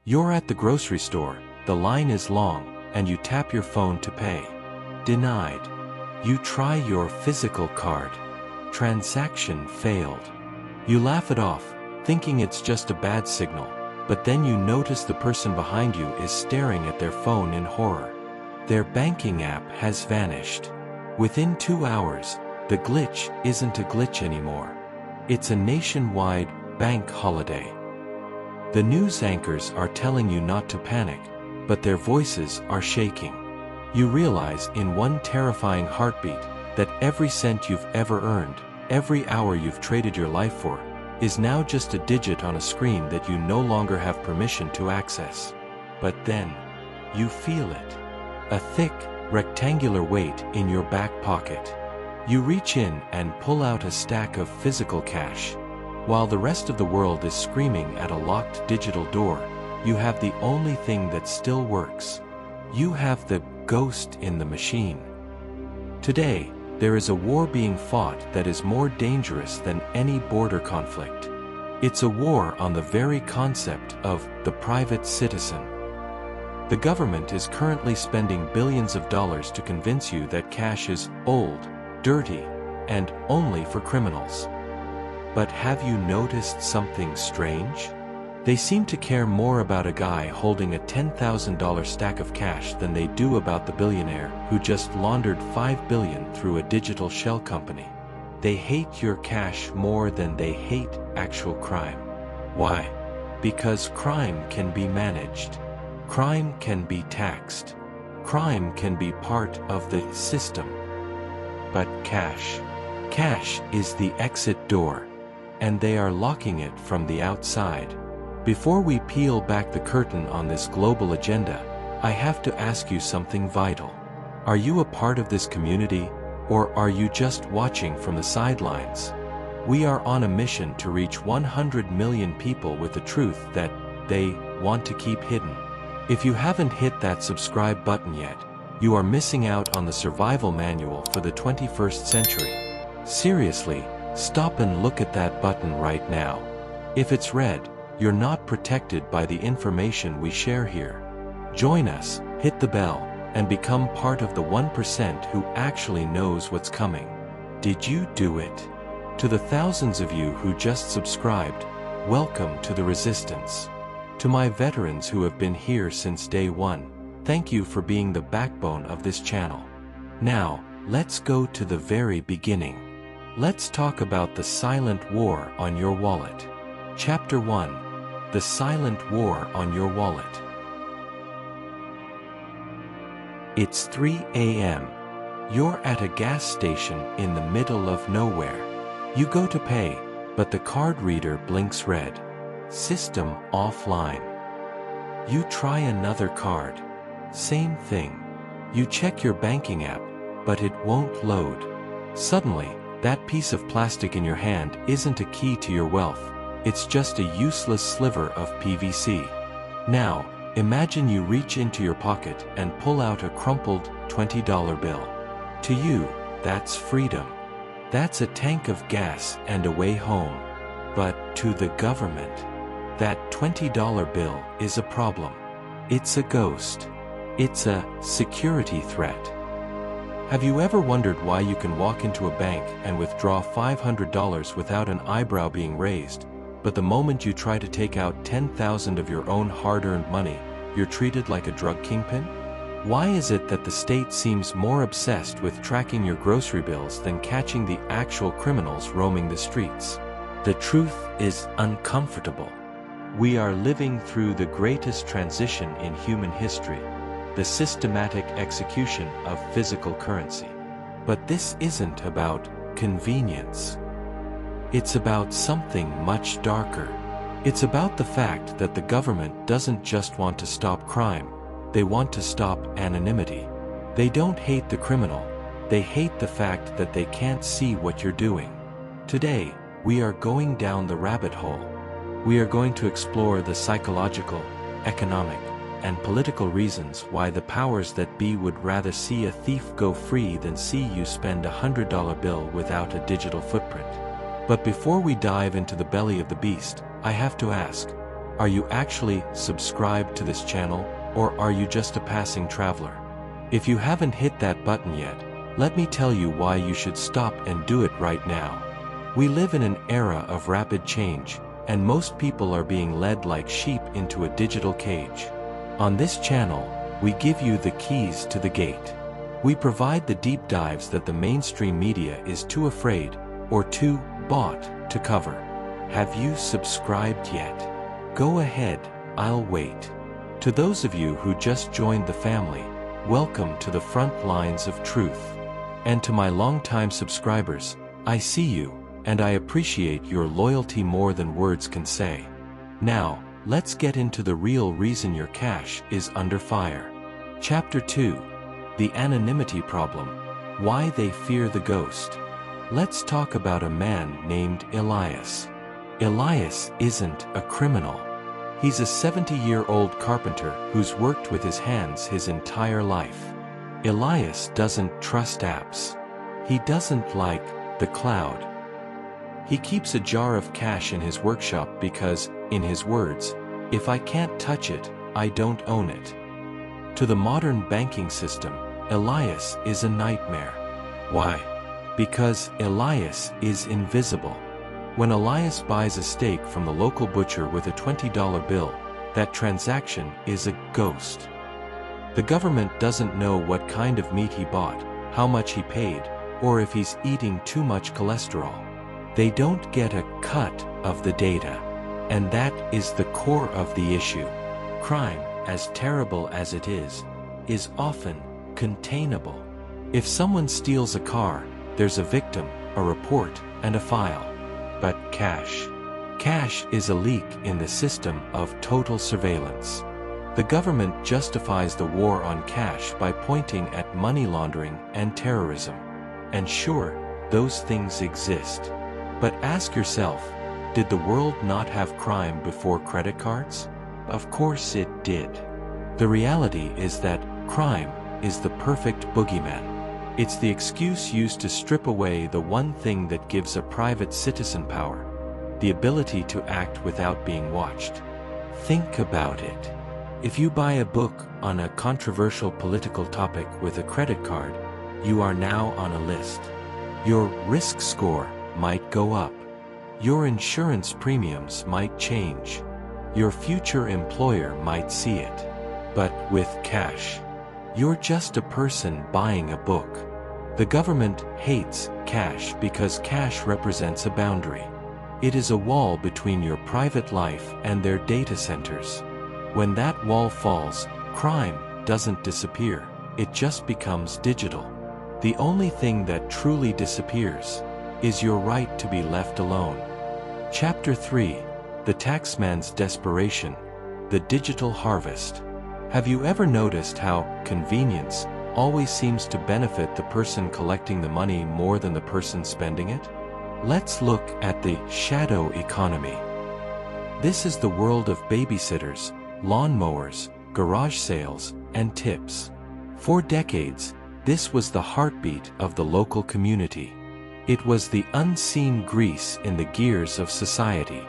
You're at the grocery store, the line is long, and you tap your phone to pay. Denied. You try your physical card. Transaction failed. You laugh it off, thinking it's just a bad signal, but then you notice the person behind you is staring at their phone in horror. Their banking app has vanished. Within 2 hours, the glitch isn't a glitch anymore. It's a nationwide bank holiday. The news anchors are telling you not to panic, but their voices are shaking. You realize in one terrifying heartbeat that every cent you've ever earned, every hour you've traded your life for, is now just a digit on a screen that you no longer have permission to access. But then, you feel it. A thick, rectangular weight in your back pocket. You reach in and pull out a stack of physical cash. While the rest of the world is screaming at a locked digital door, you have the only thing that still works. You have the ghost in the machine. Today, there is a war being fought that is more dangerous than any border conflict. It's a war on the very concept of the private citizen. The government is currently spending billions of dollars to convince you that cash is old, dirty, and only for criminals. But have you noticed something strange? They seem to care more about a guy holding a $10,000 stack of cash than they do about the billionaire who just laundered $5 billion through a digital shell company. They hate your cash more than they hate actual crime. Why? Because crime can be managed. Crime can be taxed. Crime can be part of the system. But cash is the exit door, and they are locking it from the outside. Before we peel back the curtain on this global agenda, I have to ask you something vital. Are you a part of this community, or are you just watching from the sidelines? We are on a mission to reach 100 million people with the truth that they want to keep hidden. If you haven't hit that subscribe button yet, you are missing out on the survival manual for the 21st century. Seriously, stop and look at that button right now. If it's red, you're not protected by the information we share here. Join us, hit the bell, and become part of the 1% who actually knows what's coming. Did you do it? To the thousands of you who just subscribed, welcome to the resistance. To my veterans who have been here since day one, thank you for being the backbone of this channel. Now, let's go to the very beginning. Let's talk about the silent war on your wallet. Chapter 1. The Silent War on Your Wallet. It's 3 a.m. You're at a gas station in the middle of nowhere. You go to pay, but the card reader blinks red. System offline. You try another card. Same thing. You check your banking app, but it won't load. Suddenly, that piece of plastic in your hand isn't a key to your wealth. It's just a useless sliver of PVC. Now, imagine you reach into your pocket and pull out a crumpled $20 bill. To you, that's freedom. That's a tank of gas and a way home. But to the government, that $20 bill is a problem. It's a ghost. It's a security threat. Have you ever wondered why you can walk into a bank and withdraw $500 without an eyebrow being raised, but the moment you try to take out $10,000 of your own hard-earned money, you're treated like a drug kingpin? Why is it that the state seems more obsessed with tracking your grocery bills than catching the actual criminals roaming the streets? The truth is uncomfortable. We are living through the greatest transition in human history, the systematic execution of physical currency. But this isn't about convenience. It's about something much darker. It's about the fact that the government doesn't just want to stop crime, they want to stop anonymity. They don't hate the criminal, they hate the fact that they can't see what you're doing. Today, we are going down the rabbit hole. We are going to explore the psychological, economic, and political reasons why the powers that be would rather see a thief go free than see you spend a $100 bill without a digital footprint. But before we dive into the belly of the beast, I have to ask, Are you actually subscribed to this channel, or are you just a passing traveler? If you haven't hit that button yet, let me tell you why you should stop and do it right now. We live in an era of rapid change, and most people are being led like sheep into a digital cage. On this channel, we give you the keys to the gate. We provide the deep dives that the mainstream media is too afraid, or too bought, to cover. Have you subscribed yet? Go ahead, I'll wait. To those of you who just joined the family, welcome to the front lines of truth. And to my longtime subscribers, I see you, and I appreciate your loyalty more than words can say. Now, let's get into the real reason your cash is under fire. Chapter 2. The Anonymity Problem. Why they fear the ghost. Let's talk about a man named Elias. Elias isn't a criminal. He's a 70-year-old carpenter who's worked with his hands his entire life. Elias doesn't trust apps. He doesn't like the cloud. He keeps a jar of cash in his workshop because, in his words, "If I can't touch it, I don't own it." To the modern banking system, Elias is a nightmare. Why? Because Elias is invisible. When Elias buys a steak from the local butcher with a $20 bill, that transaction is a ghost. The government doesn't know what kind of meat he bought, how much he paid, or if he's eating too much cholesterol. They don't get a cut of the data. And that is the core of the issue. Crime, as terrible as it is often containable. If someone steals a car, there's a victim, a report, and a file. But cash is a leak in the system of total surveillance. The government justifies the war on cash by pointing at money laundering and terrorism. And sure, those things exist. But ask yourself, did the world not have crime before credit cards? Of course it did. The reality is that crime is the perfect boogeyman. It's the excuse used to strip away the one thing that gives a private citizen power: the ability to act without being watched. Think about it. If you buy a book on a controversial political topic with a credit card, you are now on a list. Your risk score might go up. Your insurance premiums might change. Your future employer might see it. But with cash, you're just a person buying a book. The government hates cash because cash represents a boundary. It is a wall between your private life and their data centers. When that wall falls, crime doesn't disappear, it just becomes digital. The only thing that truly disappears is your right to be left alone. Chapter 3. The Taxman's Desperation. The Digital Harvest. Have you ever noticed how convenience always seems to benefit the person collecting the money more than the person spending it? Let's look at the shadow economy. This is the world of babysitters, lawnmowers, garage sales, and tips. For decades, this was the heartbeat of the local community. It was the unseen grease in the gears of society.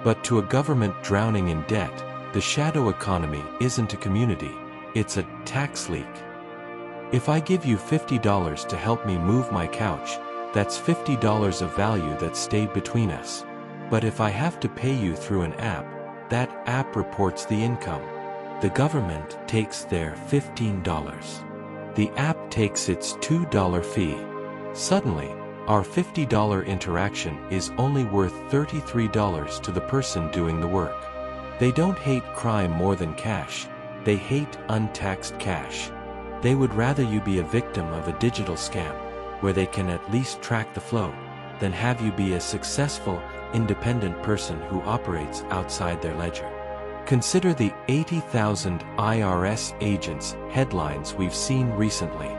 But to a government drowning in debt, the shadow economy isn't a community, it's a tax leak. If I give you $50 to help me move my couch, that's $50 of value that stayed between us. But if I have to pay you through an app, that app reports the income. The government takes their $15. The app takes its $2 fee. Suddenly, our $50 interaction is only worth $33 to the person doing the work. They don't hate crime more than cash, they hate untaxed cash. They would rather you be a victim of a digital scam, where they can at least track the flow, than have you be a successful, independent person who operates outside their ledger. Consider the 80,000 IRS agents headlines we've seen recently.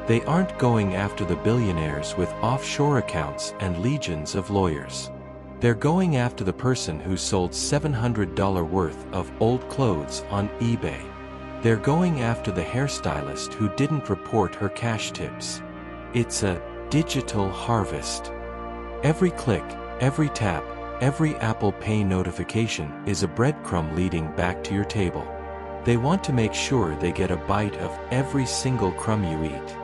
They aren't going after the billionaires with offshore accounts and legions of lawyers. They're going after the person who sold $700 worth of old clothes on eBay. They're going after the hairstylist who didn't report her cash tips. It's a digital harvest. Every click, every tap, every Apple Pay notification is a breadcrumb leading back to your table. They want to make sure they get a bite of every single crumb you eat.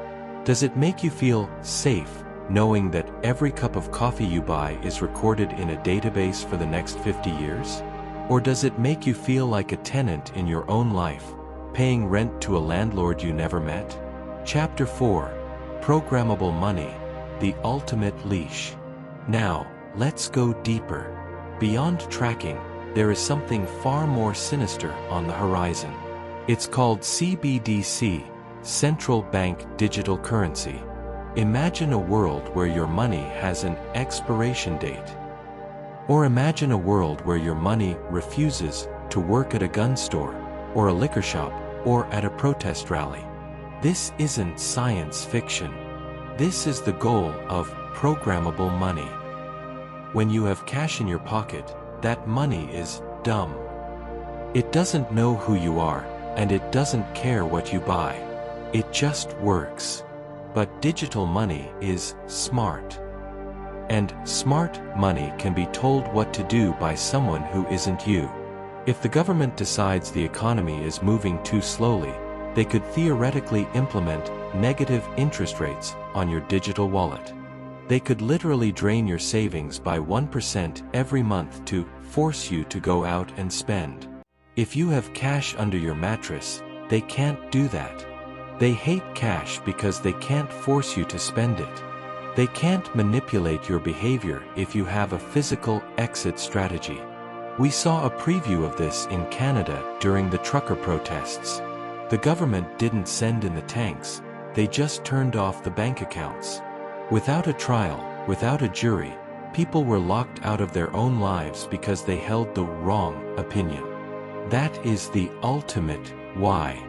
Does it make you feel safe, knowing that every cup of coffee you buy is recorded in a database for the next 50 years? Or does it make you feel like a tenant in your own life, paying rent to a landlord you never met? Chapter 4. Programmable Money, the Ultimate Leash. Now, let's go deeper. Beyond tracking, there is something far more sinister on the horizon. It's called CBDC, Central Bank Digital Currency. Imagine a world where your money has an expiration date. Or imagine a world where your money refuses to work at a gun store, or a liquor shop, or at a protest rally. This isn't science fiction. This is the goal of programmable money. When you have cash in your pocket, that money is dumb. It doesn't know who you are, and it doesn't care what you buy. It just works. But digital money is smart. And smart money can be told what to do by someone who isn't you. If the government decides the economy is moving too slowly, they could theoretically implement negative interest rates on your digital wallet. They could literally drain your savings by 1% every month to force you to go out and spend. If you have cash under your mattress, they can't do that. They hate cash because they can't force you to spend it. They can't manipulate your behavior if you have a physical exit strategy. We saw a preview of this in Canada during the trucker protests. The government didn't send in the tanks, they just turned off the bank accounts. Without a trial, without a jury, people were locked out of their own lives because they held the wrong opinion. That is the ultimate why.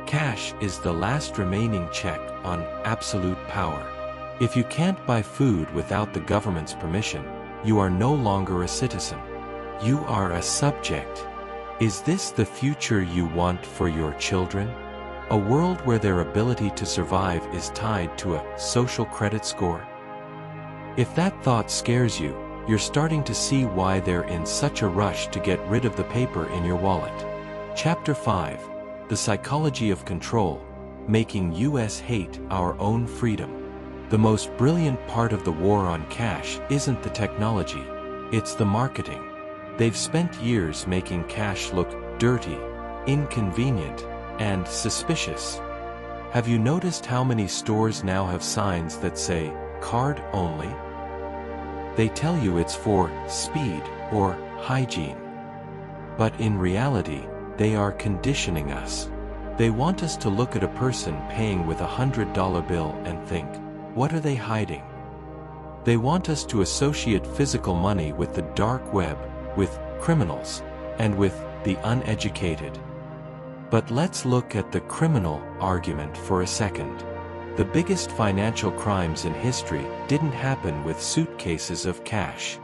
Cash is the last remaining check on absolute power. If you can't buy food without the government's permission, you are no longer a citizen. You are a subject. Is this the future you want for your children? A world where their ability to survive is tied to a social credit score? If that thought scares you, you're starting to see why they're in such a rush to get rid of the paper in your wallet. Chapter 5. The Psychology of Control, Making US Hate Our Own Freedom. The most brilliant part of the war on cash isn't the technology, it's the marketing. They've spent years making cash look dirty, inconvenient, and suspicious. Have you noticed how many stores now have signs that say, card only? They tell you it's for speed or hygiene. But in reality, they are conditioning us. They want us to look at a person paying with $100 bill and think, what are they hiding? They want us to associate physical money with the dark web, with criminals, and with the uneducated. But let's look at the criminal argument for a second. The biggest financial crimes in history didn't happen with suitcases of cash.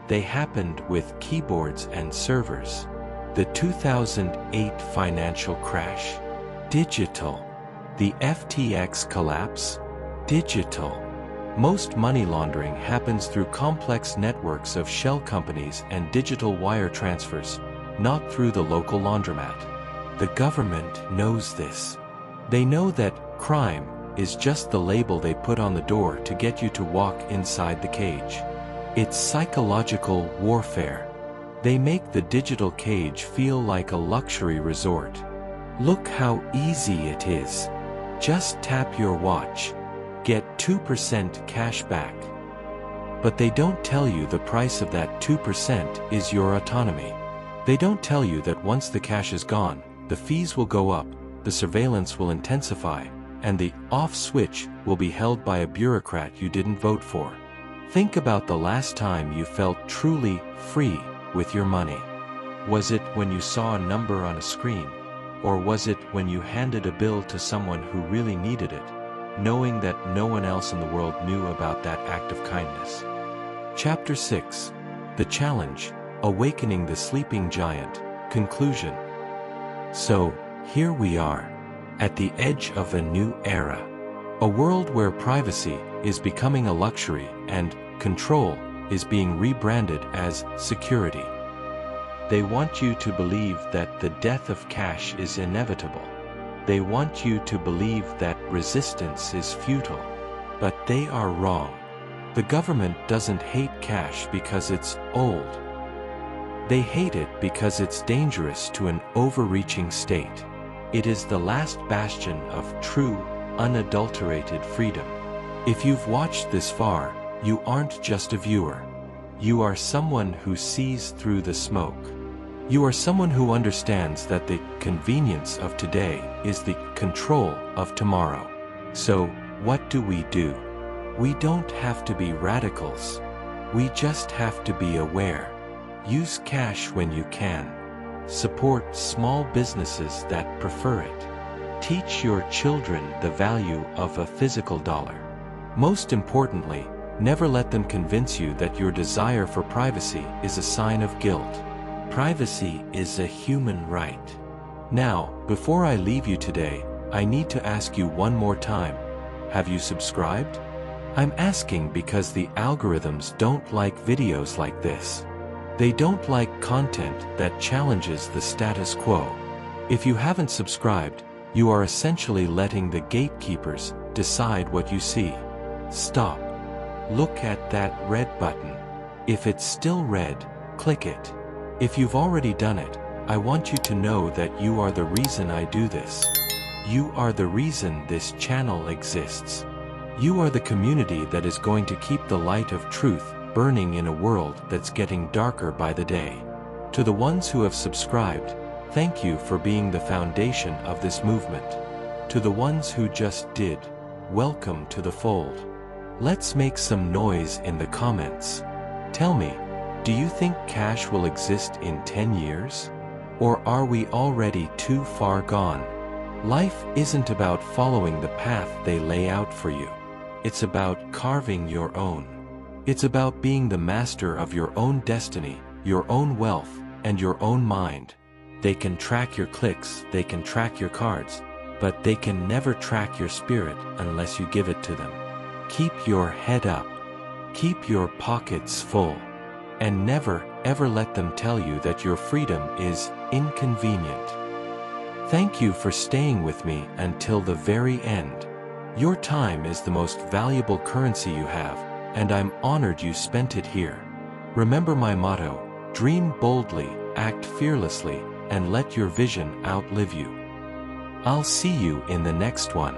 They happened with keyboards and servers. The 2008 financial crash. Digital. The FTX collapse. Digital. Most money laundering happens through complex networks of shell companies and digital wire transfers, not through the local laundromat. The government knows this. They know that crime is just the label they put on the door to get you to walk inside the cage. It's psychological warfare. They make the digital cage feel like a luxury resort. Look how easy it is. Just tap your watch. Get 2% cash back. But they don't tell you the price of that 2% is your autonomy. They don't tell you that once the cash is gone, the fees will go up, the surveillance will intensify, and the off switch will be held by a bureaucrat you didn't vote for. Think about the last time you felt truly free with your money. Was it when you saw a number on a screen? Or was it when you handed a bill to someone who really needed it, knowing that no one else in the world knew about that act of kindness? Chapter 6. The Challenge, Awakening the Sleeping Giant. Conclusion. So, here we are, at the edge of a new era. A world where privacy is becoming a luxury and control is being rebranded as security. They want you to believe that the death of cash is inevitable. They want you to believe that resistance is futile. But they are wrong. The government doesn't hate cash because it's old. They hate it because it's dangerous to an overreaching state. It is the last bastion of true, unadulterated freedom. If you've watched this far, you aren't just a viewer. You are someone who sees through the smoke. You are someone who understands that the convenience of today is the control of tomorrow. So, what do? We don't have to be radicals. We just have to be aware. Use cash when you can. Support small businesses that prefer it. Teach your children the value of a physical dollar. Most importantly, never let them convince you that your desire for privacy is a sign of guilt. Privacy is a human right. Now, before I leave you today, I need to ask you one more time. Have you subscribed? I'm asking because the algorithms don't like videos like this. They don't like content that challenges the status quo. If you haven't subscribed, you are essentially letting the gatekeepers decide what you see. Stop. Look at that red button. If it's still red, click it. If you've already done it, I want you to know that you are the reason I do this. You are the reason this channel exists. You are the community that is going to keep the light of truth burning in a world that's getting darker by the day. To the ones who have subscribed, thank you for being the foundation of this movement. To the ones who just did, welcome to the fold. Let's make some noise in the comments. Tell me, do you think cash will exist in 10 years? Or are we already too far gone? Life isn't about following the path they lay out for you. It's about carving your own. It's about being the master of your own destiny, your own wealth, and your own mind. They can track your clicks, they can track your cards, but they can never track your spirit unless you give it to them. Keep your head up. Keep your pockets full. And never, ever let them tell you that your freedom is inconvenient. Thank you for staying with me until the very end. Your time is the most valuable currency you have, and I'm honored you spent it here. Remember my motto: dream boldly, act fearlessly, and let your vision outlive you. I'll see you in the next one.